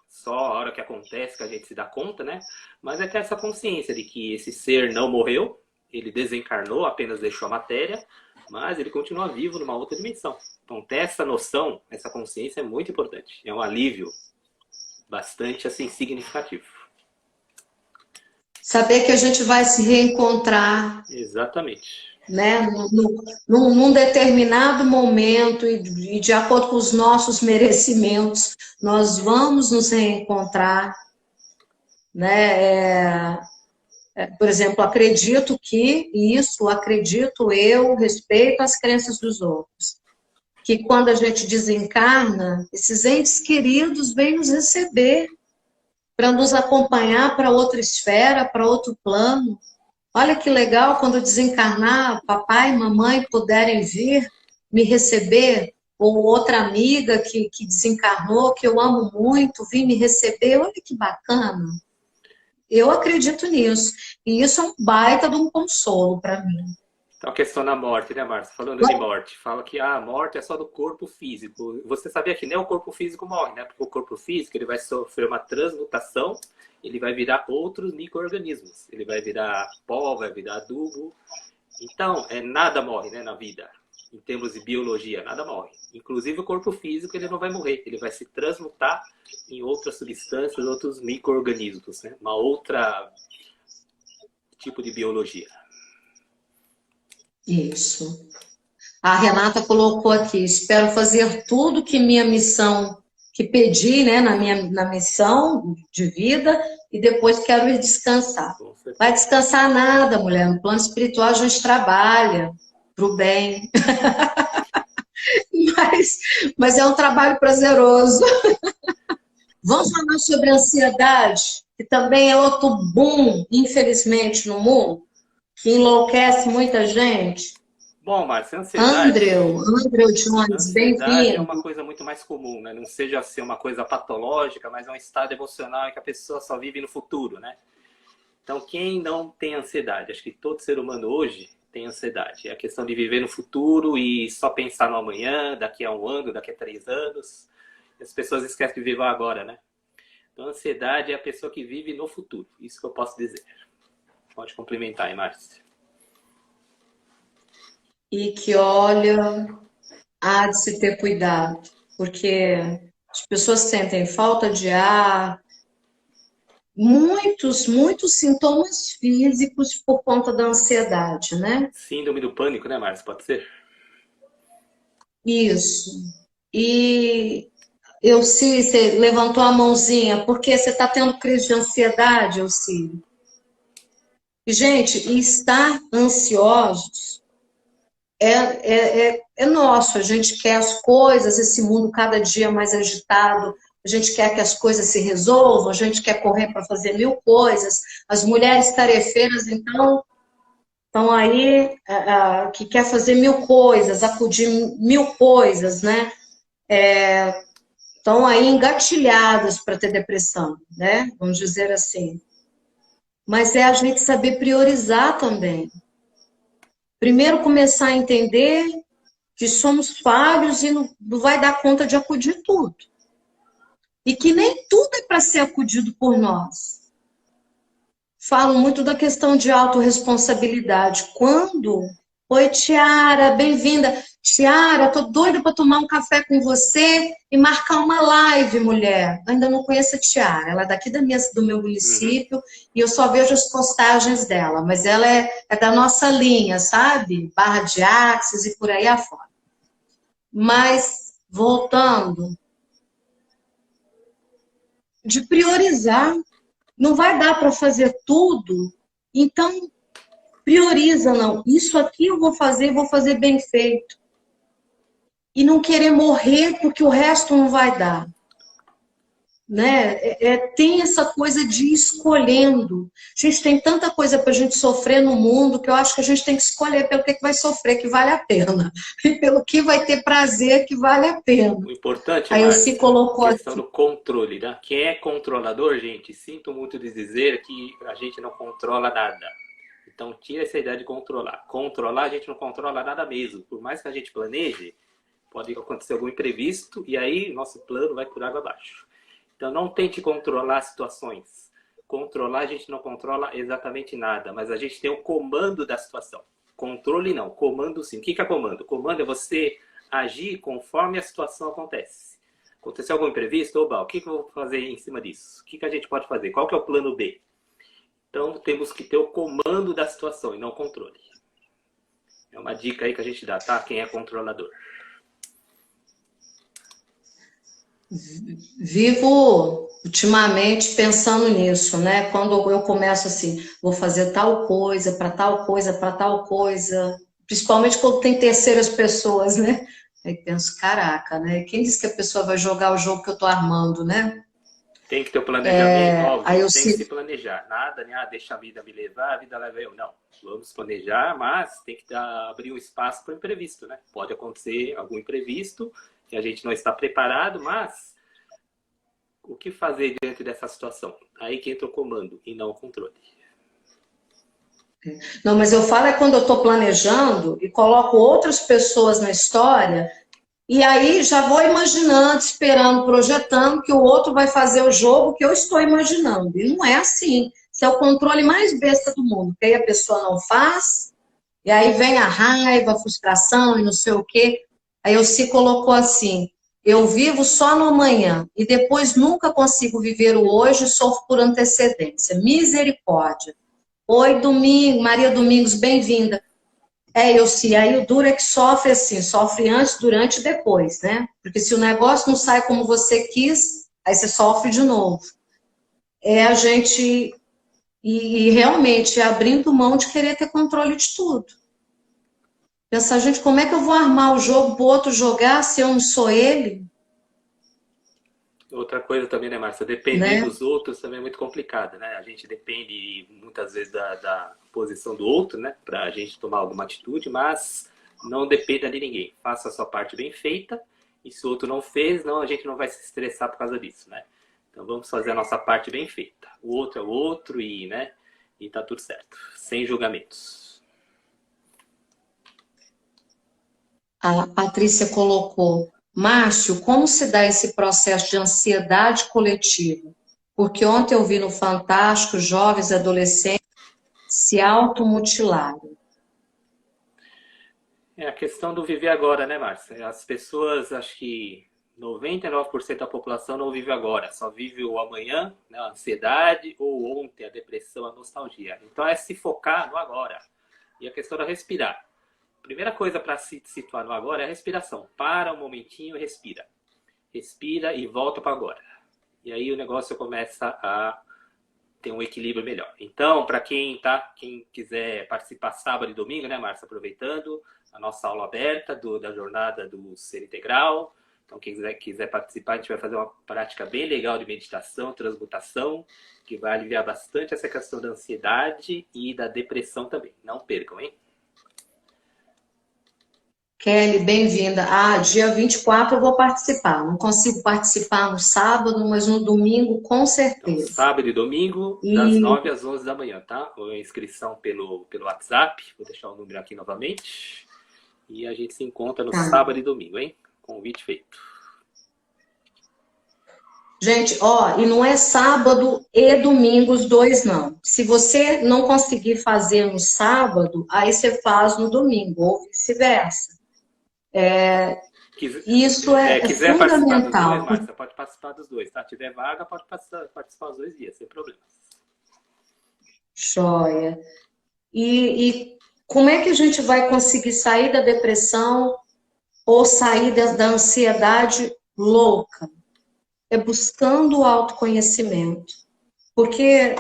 Só a hora que acontece que a gente se dá conta, né? Mas é ter essa consciência de que esse ser não morreu, ele desencarnou, apenas deixou a matéria, mas ele continua vivo numa outra dimensão. Então ter essa noção, essa consciência é muito importante. É um alívio bastante assim significativo. Saber que a gente vai se reencontrar. Exatamente. Né? Num determinado momento e de acordo com os nossos merecimentos, nós vamos nos reencontrar, né? Por exemplo, acredito eu, respeito as crenças dos outros, que quando a gente desencarna, esses entes queridos vêm nos receber para nos acompanhar para outra esfera, para outro plano. Olha que legal quando desencarnar, papai e mamãe puderem vir me receber, ou outra amiga que desencarnou, que eu amo muito, vir me receber. Olha que bacana. Eu acredito nisso. E isso é um baita de um consolo para mim. Então, a questão da morte, né, Márcia? Falando de morte, fala que a morte é só do corpo físico. Você sabia que nem o corpo físico morre, né? Porque o corpo físico ele vai sofrer uma transmutação, ele vai virar outros micro-organismos. Ele vai virar pó, vai virar adubo. Então, nada morre, né, na vida. Em termos de biologia, nada morre. Inclusive o corpo físico ele não vai morrer, ele vai se transmutar em outras substâncias, outros micro-organismos, né? Uma outra tipo de biologia. Isso. A Renata colocou aqui, espero fazer tudo que minha missão, que pedi, né, na missão de vida, e depois quero ir descansar. Vai descansar nada, mulher. No plano espiritual a gente trabalha para o bem. mas é um trabalho prazeroso. Vamos falar sobre ansiedade, que também é outro boom, infelizmente, no mundo, que enlouquece muita gente. Bom, Márcia, ansiedade... Andreu Jones, ansiedade é bem-vindo. uma coisa muito mais comum, né? Não seja ser uma coisa patológica, mas é um estado emocional em que a pessoa só vive no futuro, né? Então, quem não tem ansiedade? Acho que todo ser humano hoje tem ansiedade. É a questão de viver no futuro e só pensar no amanhã, daqui a 1 ano, daqui a 3 anos. As pessoas esquecem de viver agora, né? Então, a ansiedade é a pessoa que vive no futuro. Isso que eu posso dizer. Pode complementar aí, Márcia. E que, olha, há de se ter cuidado, porque as pessoas sentem falta de ar, muitos sintomas físicos por conta da ansiedade, né? Síndrome do pânico, né, Márcia? Pode ser? Isso. E Elci, você levantou a mãozinha, porque você está tendo crise de ansiedade, Elci? E, gente, e estar ansiosos é nosso. A gente quer as coisas, esse mundo cada dia mais agitado, a gente quer que as coisas se resolvam, a gente quer correr para fazer mil coisas. As mulheres tarefeiras, então, estão aí que quer fazer mil coisas, acudir mil coisas, né? Estão aí engatilhadas para ter depressão, né? Vamos dizer assim. Mas é a gente saber priorizar também. Primeiro começar a entender que somos falhos e não vai dar conta de acudir tudo. E que nem tudo é para ser acudido por nós. Falo muito da questão de autorresponsabilidade. Quando? Oi, Tiara, bem-vinda. Tiara, tô doida para tomar um café com você e marcar uma live, mulher. Ainda não conheço a Tiara, ela é daqui do meu município e eu só vejo as postagens dela, mas ela é da nossa linha, sabe? Barra de Axis e por aí afora. Mas, voltando, de priorizar. Não vai dar para fazer tudo, então prioriza, não. Isso aqui eu vou fazer bem feito. E não querer morrer porque o resto não vai dar. Né? Tem essa coisa de ir escolhendo. Gente, tem tanta coisa para a gente sofrer no mundo que eu acho que a gente tem que escolher pelo que vai sofrer, que vale a pena. E pelo que vai ter prazer, que vale a pena. O importante, Aí Márcia, se colocou a questão aqui. do controle, né? Quem é controlador, gente, sinto muito de dizer que a gente não controla nada. Então, tira essa ideia de controlar. Controlar, a gente não controla nada mesmo. Por mais que a gente planeje, pode acontecer algum imprevisto e aí nosso plano vai por água abaixo. Então, não tente controlar situações. Controlar, a gente não controla exatamente nada, mas a gente tem o comando da situação. Controle não, comando sim. O que é comando? Comando é você agir conforme a situação acontece. Aconteceu algum imprevisto? Oba, o que eu vou fazer em cima disso? O que a gente pode fazer? Qual que é o plano B? Então, temos que ter o comando da situação e não o controle. É uma dica aí que a gente dá, tá? Quem é controlador. Vivo ultimamente pensando nisso, né? Quando eu começo assim, vou fazer tal coisa, para tal coisa, para tal coisa, principalmente quando tem terceiras pessoas, né? Aí penso, caraca, né? Quem disse que a pessoa vai jogar o jogo que eu tô armando, né? Tem que ter o planejamento, Aí óbvio, eu tem que sei, se planejar. Nada, né? Deixa a vida me levar, a vida leva eu. Não, vamos planejar, mas tem que abrir um espaço para o imprevisto, né? Pode acontecer algum imprevisto que a gente não está preparado, mas o que fazer diante dessa situação? Aí que entra o comando e não o controle. não, mas eu falo é quando eu tô planejando e coloco outras pessoas na história. E aí já vou imaginando, esperando, projetando que o outro vai fazer o jogo que eu estou imaginando. E não é assim. Isso é o controle mais besta do mundo. Que aí a pessoa não faz, e aí vem a raiva, a frustração e não sei o quê. Aí eu se colocou assim, eu vivo só no amanhã e depois nunca consigo viver o hoje e sofro por antecedência. Misericórdia. Oi, Domingo, Maria Domingos, bem-vinda. Eu sim, aí o duro é que sofre assim, sofre antes, durante e depois, né? Porque se o negócio não sai como você quis, aí você sofre de novo. É a gente, e realmente, abrindo mão de querer ter controle de tudo. Pensar, gente, como é que eu vou armar o jogo para o outro jogar se eu não sou ele? Outra coisa também, né, Márcia? Depender Né? dos outros também é muito complicado, né? A gente depende muitas vezes da posição do outro, né? Para a gente tomar alguma atitude, mas não dependa de ninguém. Faça a sua parte bem feita e se o outro não fez, não, a gente não vai se estressar por causa disso, né? Então vamos fazer a nossa parte bem feita. O outro é o outro e, né? E tá tudo certo. Sem julgamentos. A Patrícia colocou, Márcio, como se dá esse processo de ansiedade coletiva? Porque ontem eu vi no Fantástico jovens e adolescentes se automutilarem. É a questão do viver agora, né, Márcia? As pessoas, acho que 99% da população não vive agora, só vive o amanhã, né, a ansiedade, ou ontem, a depressão, a nostalgia. Então é se focar no agora. E a questão da respirar. Primeira coisa para se situar no agora é a respiração. Para um momentinho e respira. Respira e volta para agora. E aí o negócio começa a ter um equilíbrio melhor. Então, para quem quiser participar sábado e domingo, né, Márcia, aproveitando a nossa aula aberta da jornada do Ser Integral. Então, quem quiser participar, a gente vai fazer uma prática bem legal de meditação, transmutação, que vai aliviar bastante essa questão da ansiedade e da depressão também. Não percam, hein? Kelly, bem-vinda. Ah, dia 24 eu vou participar. Não consigo participar no sábado, mas no domingo, com certeza. Então, sábado e domingo, das 9 às 11 da manhã, tá? A inscrição pelo WhatsApp. Vou deixar o número aqui novamente. E a gente se encontra no sábado e domingo, hein? Convite feito. Gente, ó, e não é sábado e domingo os dois, não. Se você não conseguir fazer no sábado, aí você faz no domingo, ou vice-versa. Isso é quiser fundamental. Participar dos dois, Márcia, pode participar dos dois, tá? Tiver vaga, pode participar os 2 dias, sem problema. Joia. E como é que a gente vai conseguir sair da depressão ou sair da ansiedade louca? É buscando o autoconhecimento. Porque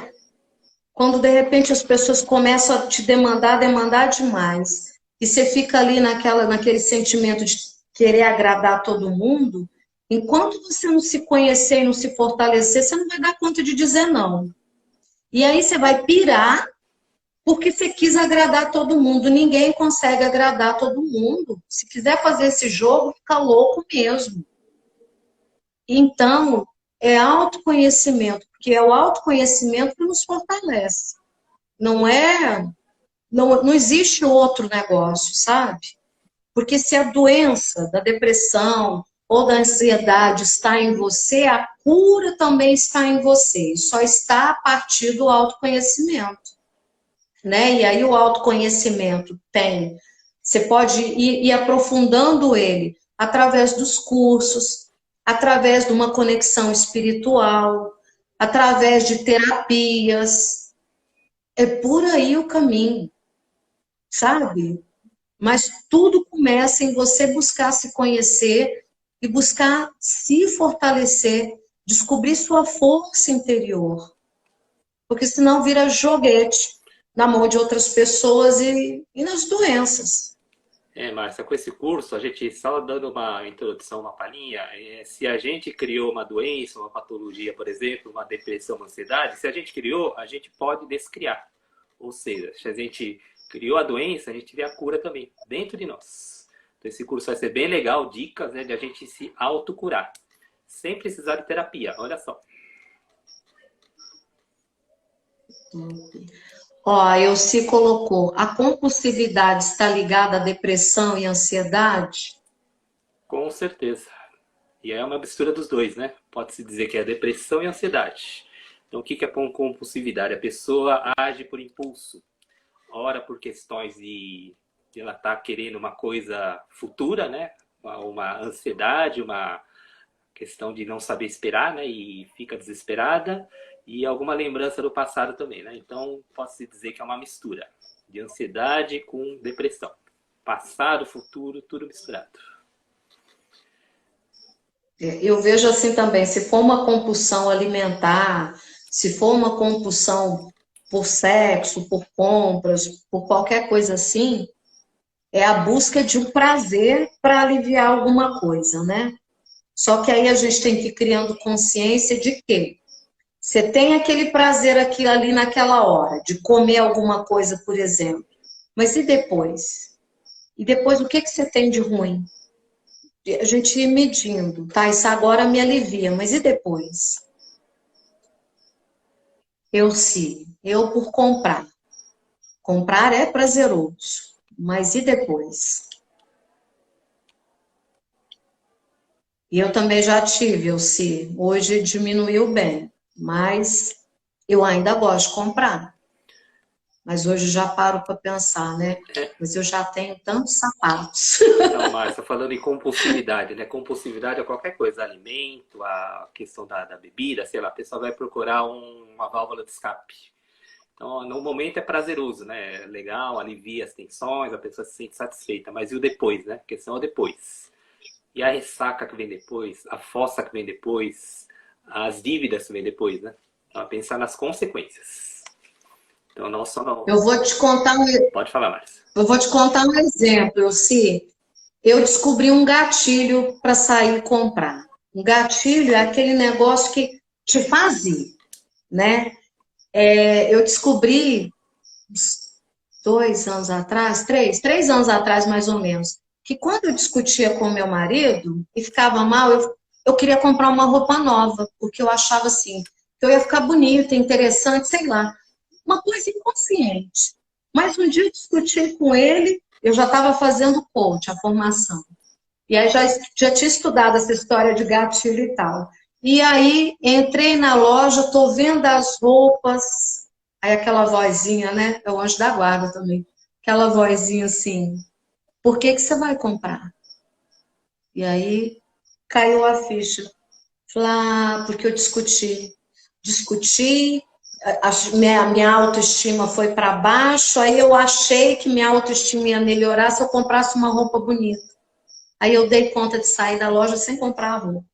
quando de repente as pessoas começam a te demandar demais, e você fica ali naquele sentimento de querer agradar todo mundo, enquanto você não se conhecer e não se fortalecer, você não vai dar conta de dizer não. E aí você vai pirar porque você quis agradar todo mundo. Ninguém consegue agradar todo mundo. Se quiser fazer esse jogo, fica louco mesmo. Então, é autoconhecimento, porque é o autoconhecimento que nos fortalece. Não existe outro negócio, sabe? Porque se a doença da depressão ou da ansiedade está em você, a cura também está em você. Só está a partir do autoconhecimento. Né? E aí o autoconhecimento você pode ir aprofundando ele através dos cursos, através de uma conexão espiritual, através de terapias. É por aí o caminho, sabe? Mas tudo começa em você buscar se conhecer e buscar se fortalecer, descobrir sua força interior. Porque senão vira joguete na mão de outras pessoas e nas doenças. Márcia, com esse curso, a gente só dando uma introdução, uma palhinha, se a gente criou uma doença, uma patologia, por exemplo, uma depressão, uma ansiedade, se a gente criou, a gente pode descriar. Ou seja, se a gente criou a doença, a gente vê a cura também, dentro de nós. Então esse curso vai ser bem legal, dicas, né, de a gente se autocurar, sem precisar de terapia, olha só. Ó, a Elci colocou, a compulsividade está ligada à depressão e ansiedade? Com certeza. E é uma mistura dos dois, né? Pode-se dizer que é depressão e ansiedade. Então, o que é compulsividade? A pessoa age por impulso. Ora por questões de ela estar querendo uma coisa futura, né? Uma ansiedade, uma questão de não saber esperar, né? E fica desesperada. E alguma lembrança do passado também, né? Então, posso dizer que é uma mistura de ansiedade com depressão. Passado, futuro, tudo misturado. Eu vejo assim também, se for uma compulsão alimentar, se for uma compulsão por sexo, por compras, por qualquer coisa assim, é a busca de um prazer para aliviar alguma coisa, né? Só que aí a gente tem que ir criando consciência de que você tem aquele prazer aqui ali naquela hora, de comer alguma coisa, por exemplo. Mas e depois? E depois o que você tem de ruim? A gente ir medindo, tá? Isso agora me alivia, mas e depois? Eu por comprar. Comprar é prazeroso, mas e depois? E eu também já tive, hoje diminuiu bem, mas eu ainda gosto de comprar. Mas hoje já paro para pensar, né? Mas eu já tenho tantos sapatos. Então, Márcia, falando em compulsividade, né? Compulsividade é qualquer coisa, alimento, a questão da bebida, sei lá, a pessoa vai procurar uma válvula de escape. Então, no momento é prazeroso, né? É legal, alivia as tensões, a pessoa se sente satisfeita. Mas e o depois, né? A questão é o depois. E a ressaca que vem depois, a fossa que vem depois, as dívidas que vem depois, né? Então, pensar nas consequências. Então, não só não. Eu vou te contar Pode falar, Márcia. eu vou te contar um exemplo, Elci. Eu descobri um gatilho para sair comprar. Um gatilho é aquele negócio que te faz ir, né? Eu descobri uns 2 anos atrás, três anos atrás mais ou menos, que quando eu discutia com meu marido e ficava mal, eu queria comprar uma roupa nova, porque eu achava assim, que eu ia ficar bonita, interessante, sei lá, uma coisa inconsciente. Mas um dia eu discuti com ele, eu já estava fazendo coach, a formação. E aí já tinha estudado essa história de gatilho e tal. E aí entrei na loja, tô vendo as roupas, aí aquela vozinha, né? É o anjo da guarda também. Aquela vozinha assim, por que que você vai comprar? E aí caiu a ficha. Falei, porque eu discuti, minha autoestima foi para baixo, aí eu achei que minha autoestima ia melhorar se eu comprasse uma roupa bonita. Aí eu dei conta de sair da loja sem comprar a roupa.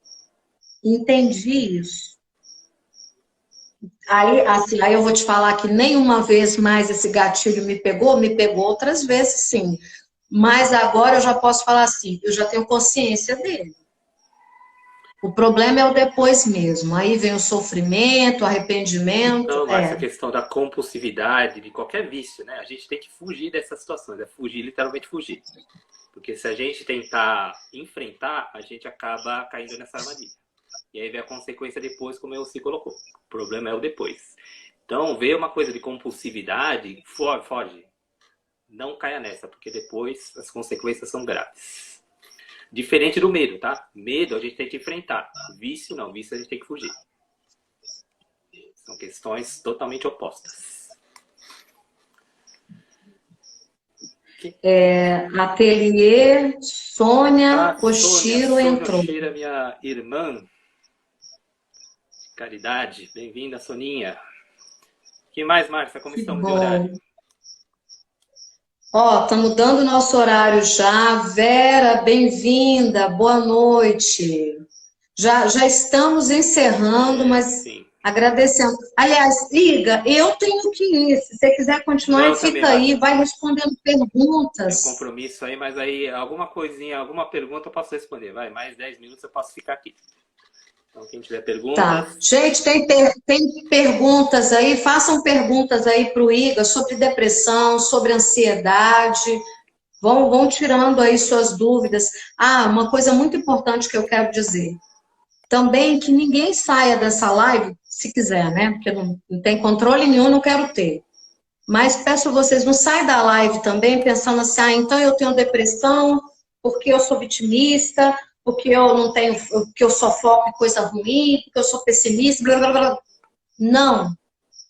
Entendi isso. Aí, assim, aí eu vou te falar que nenhuma vez mais esse gatilho me pegou outras vezes sim. Mas agora eu já posso falar assim, eu já tenho consciência dele. O problema é o depois mesmo. Aí vem o sofrimento, o arrependimento. Então, Márcia, a questão da compulsividade, de qualquer vício, né? A gente tem que fugir dessas situações, é fugir, literalmente fugir. Porque se a gente tentar enfrentar, a gente acaba caindo nessa armadilha. E aí vem a consequência depois, como eu se colocou. O problema é o depois. Então, ver uma coisa de compulsividade, foge. Não caia nessa, porque depois as consequências são graves. Diferente do medo, tá? Medo a gente tem que enfrentar. Vício não, vício a gente tem que fugir. São questões totalmente opostas. Ateliê, Sônia Oshiro Sônia entrou. Oshiro, minha irmã. Caridade, bem-vinda, Soninha. O que mais, Márcia? Como estamos de horário? Ó, estamos dando nosso horário já. Vera, bem-vinda, boa noite. Já estamos encerrando, mas Sim. agradecendo. Aliás, liga, eu tenho que ir. Se você quiser continuar, Eu fica também, aí, Márcia. vai respondendo Tem um perguntas. compromisso aí, mas aí alguma coisinha, alguma pergunta eu posso responder. Vai, mais 10 minutos eu posso ficar aqui. Então, quem tiver perguntas... Tá. Gente, tem perguntas aí, façam perguntas aí para o Iga sobre depressão, sobre ansiedade. Vão tirando aí suas dúvidas. Uma coisa muito importante que eu quero dizer. Também que ninguém saia dessa live, se quiser, né? Porque não tem controle nenhum, não quero ter. Mas peço a vocês, não saiam da live também pensando assim, então eu tenho depressão, porque eu sou vitimista, porque eu não tenho, porque eu só foco em coisa ruim, porque eu sou pessimista, blá, blá, blá. Não.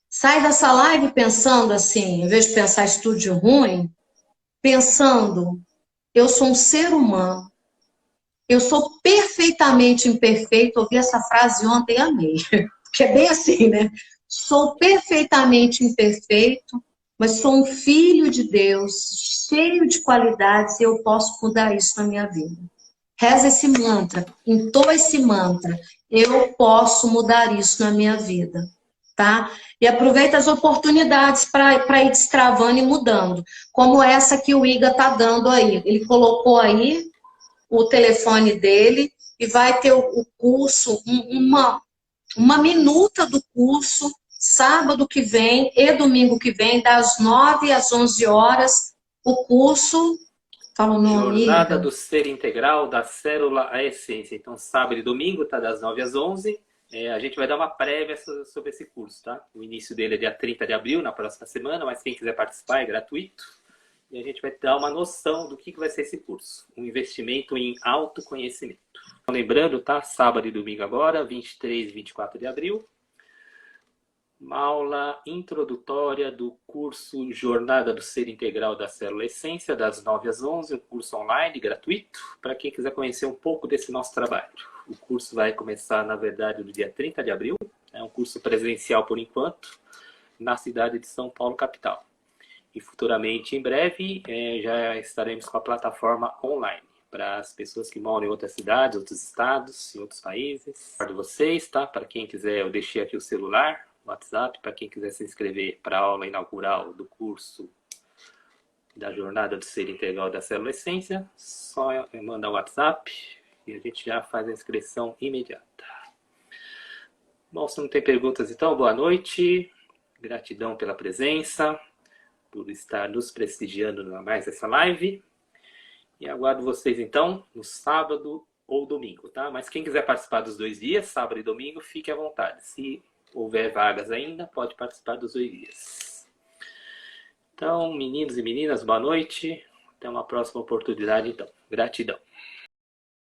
Sai dessa live pensando assim, em vez de pensar estúdio ruim, pensando, eu sou um ser humano, eu sou perfeitamente imperfeito. Ouvi essa frase ontem e amei, porque é bem assim, né? Sou perfeitamente imperfeito, mas sou um filho de Deus, cheio de qualidades, e eu posso mudar isso na minha vida. Reza esse mantra, entoa esse mantra, eu posso mudar isso na minha vida, tá? E aproveita as oportunidades para ir destravando e mudando, como essa que o Iga tá dando aí. Ele colocou aí o telefone dele e vai ter o curso, uma minuta do curso, sábado que vem e domingo que vem, das 9 às 11 horas, o curso, fala o nome, Jornada Iga. do Ser Integral, da Célula à Essência. Então, sábado e domingo, tá das 9 às 11. A gente vai dar uma prévia sobre esse curso, tá? O início dele é dia 30 de abril, na próxima semana, mas quem quiser participar é gratuito. E a gente vai dar uma noção do que vai ser esse curso. Um investimento em autoconhecimento. Então, lembrando, tá? Sábado e domingo agora, 23 e 24 de abril. uma aula introdutória do curso Jornada do Ser Integral da Célula Essência, das 9 às 11, um curso online gratuito, para quem quiser conhecer um pouco desse nosso trabalho. O curso vai começar, na verdade, no dia 30 de abril, é um curso presencial por enquanto, na cidade de São Paulo, capital. E futuramente, em breve, já estaremos com a plataforma online para as pessoas que moram em outras cidades, outros estados, em outros países. Para vocês, tá? Para quem quiser, eu deixei aqui o celular, o WhatsApp, para quem quiser se inscrever para a aula inaugural do curso da Jornada do Ser Integral da Célula Essência, só mandar o WhatsApp e a gente já faz a inscrição imediata. Bom, se não tem perguntas, então, boa noite. Gratidão pela presença, por estar nos prestigiando na mais essa live. E aguardo vocês, então, no sábado ou domingo, tá? Mas quem quiser participar dos 2 dias, sábado e domingo, fique à vontade. Se houver vagas ainda, pode participar dos 2 dias. Então, meninos e meninas, boa noite. Até uma próxima oportunidade, então. Gratidão.